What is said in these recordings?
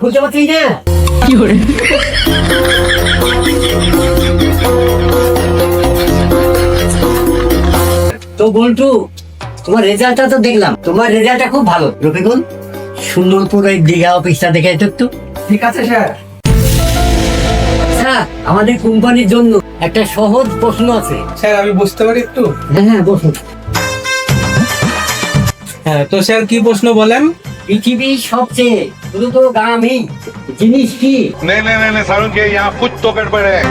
খুলতে পারছিস না? তো বল্টু, তোমার রেজাল্টটা তো দেখলাম, তোমার রেজাল্টটা খুব ভালো। রফিকুল, সুন্দরপুর এই দীঘা অফিসটা দেখে একটু। ঠিক আছে স্যার। স্যার, আমাদের কোম্পানির জন্য একটা সহজ প্রশ্ন আছে। স্যার আমি বুঝতে পারি একটু? হ্যাঁ হ্যাঁ, বসুন। হ্যাঁ, তো স্যার কি প্রশ্ন বলেন? পৃথিবীর সবচেয়ে দ্রুত গামী জিনিস কি? नहीं नहीं नहीं नहीं सारुण के यहाँ कुछ तो गड़बड़ है।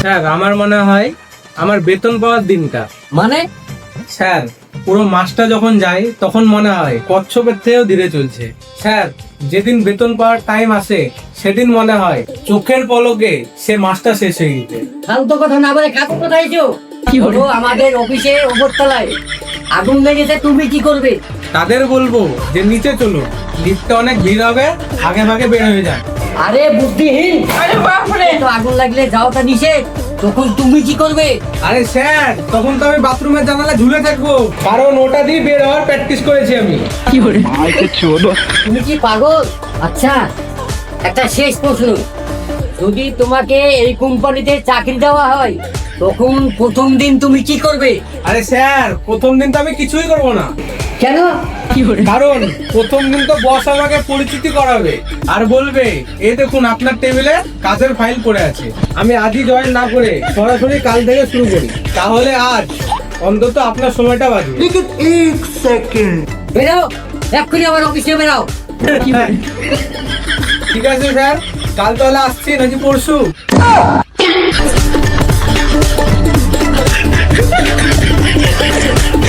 স্যার আমার মনে হয় আমার বেতন পাওয়ার দিনটা। মানে? স্যার পুরো মাসটা যখন যায় তখন মনে হয় কচ্ছপের থেকেও ধীরে চলছে। স্যার যেদিন বেতন পাওয়ার টাইম আসে সেদিন মনে হয় চোখের পলকে সে মাসটা শেষ হয়ে গেছে। ফালতু কথা না বলে কাজ কোথায় যাও? বলো, আমাদের অফিসে ওপরতলায় আগুন লেগেছে, তুমি কি করবে? তাদের বলবো যে নিচে চলো, লিফটে অনেক ভিড় হবে, আগে ভাগে বের হয়ে যান। আরে বুদ্ধিহীন! আরে বাপরে! তো আগুন লাগলে যাওয়াটা নিষেধ, তখন তুমি কি করবে? আরে স্যার তখন তো আমি বাথরুমের জানালা ঝুলে থাকবো, কারণ ওটা দিয়ে বের হওয়ার প্র্যাকটিস করেছি আমি। তুমি কি পাগল? আচ্ছা, একটা শেষ প্রশ্ন, যদি তোমাকে এই কোম্পানিতে চাকরি দেওয়া হয় তখন প্রথম দিন তুমি কি করবে? আরে স্যার প্রথম দিন তো আমি কিছুই করবো না, কেন? কারণ প্রথম দিন তো বস আমাকে পরিচিতি করাবে আর বলবে এই দেখুন আপনার টেবিলে কাজের ফাইল পড়ে আছে। আমি আজই জয়েন না করে সরাসরি কাল থেকে শুরু করি, তাহলে আজ অন্তত আপনার সময়টা বাঁচবে। বেরাও, এক্ষুনি আমার অফিসে বেরাও। ঠিক আছে স্যার, কাল তাহলে আসছি নাকি পরশু?